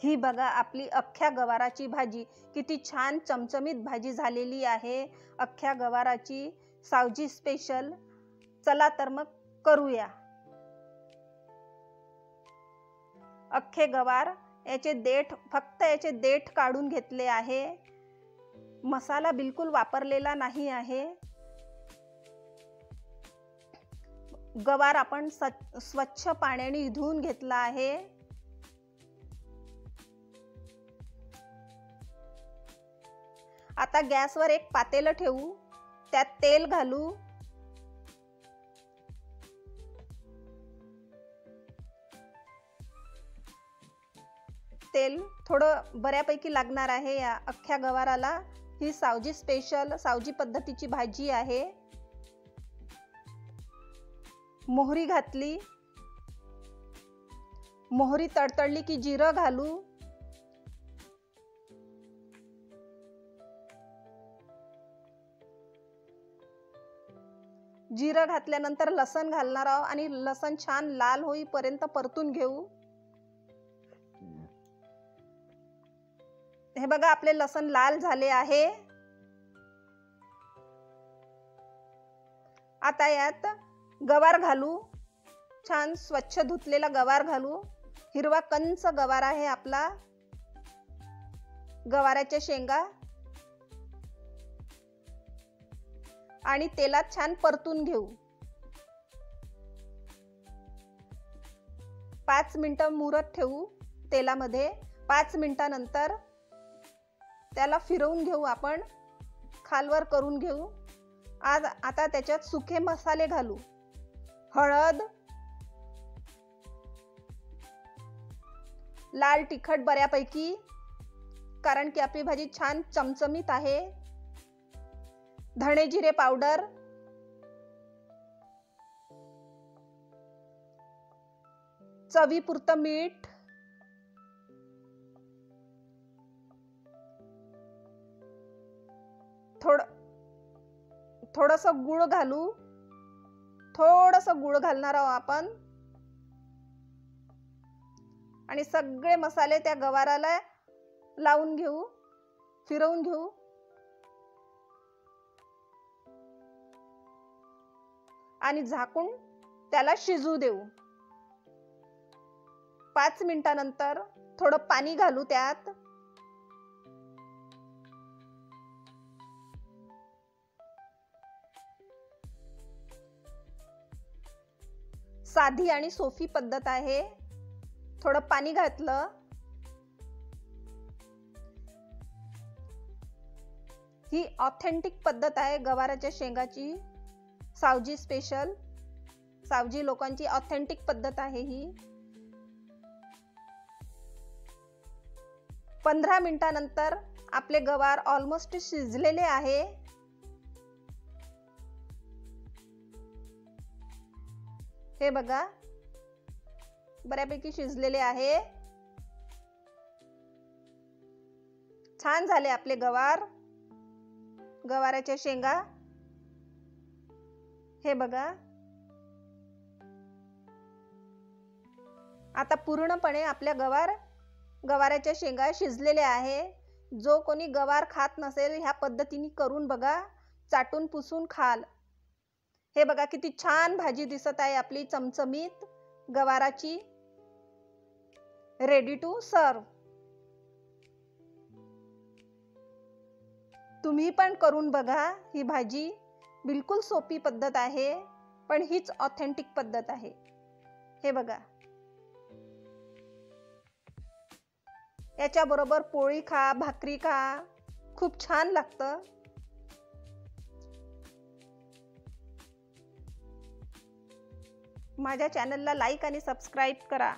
ही बघा आपली अख्ख्या गवाराची भाजी किती छान चमचमीत भाजी झालेली आहे। अख्ख्या गवाराची सावजी स्पेशल। चला तर मग करूया। अख्खे गवार याचे देठ, फक्त याचे देठ काढून घेतले आहे। मसाला बिलकुल वापरलेला नाही आहे। गवार आपण स्वच्छ पाण्याने धुवून घेतला आहे। आता गॅसवर एक पातेलं ठेवू, त्यात तेल घालू। तेल थोडं बऱ्यापैकी लागणार आहे या अख्ख्या गवाराला। ही सावजी स्पेशल, सावजी पद्धतीची भाजी आहे। मोहरी घातली, मोहरी तडतडली की जिरं घालू। जिरं घातल्यानंतर लसण घालणार आहोत आणि लसण छान लाल होईपर्यंत परतून घेऊ। हे बघा आपले लसण लाल झाले आहे। आता यात गवार घालू, छान स्वच्छ धुतलेला गवार घालू। हिरवा कंच गवार आहे आपला। गवाराच्या शेंगा आणि तेलात छान परतून घेऊ। 5 मिनिटं मुरत ठेवू तेलामध्ये। 5 मिनिटानंतर त्याला फिरवून घेऊ, आपण खालवर करून घेऊ। आता त्याच्यात सुके मसाले घालू। हळद, लाल तिखट बऱ्यापैकी, कारण की आपली भाजी छान चमचमीत आहे। धणे जिरे पावडर, चवीपुरतं मीठ, थोडंसं गूळ घालू। थोडंसं गूळ घालणार आहोत आपण आणि सगळे मसाले त्या गवाराला लावून घेऊ, फिरवून घेऊ। आणि झाकून त्याला शिजू देऊ। 5 मिनिटानंतर थोडं पाणी घालू त्यात। साधी आणि सोपी पद्धत आहे। थोडं पाणी घातलं। ही ऑथेंटिक पद्धत आहे गवाराच्या शेंगाची, सावजी स्पेशल। सावजी लोकांची ऑथेंटिक पद्धत आहे ही। 15 मिनिटानंतर आपले गवार ऑलमोस्ट शिजलेले आहे। हे बघा बऱ्यापैकी शिजलेले आहे। छान झाले आपले गवार, गवाराच्या शेंगा। हे बघा आता पूर्णपणे आपल्या गवाराच्या शेंगा शिजलेल्या आहे। जो कोणी गवार खात नसेल ह्या पद्धतीने करून बघा, चाटून पुसून खाल। हे बघा किती छान भाजी दिसत आहे आपली चमचमीत गवाराची। Ready to serve. तुम्ही पण करून बघा ही भाजी। बिलकुल सोपी पद्धत आहे, पण हीच ऑथेंटिक पद्धत आहे। हे बघा याच्याबरोबर पोळी खा, भाकरी खा, खूप छान लागतं। माझ्या चॅनलला लाईक आणि सबस्क्राईब करा।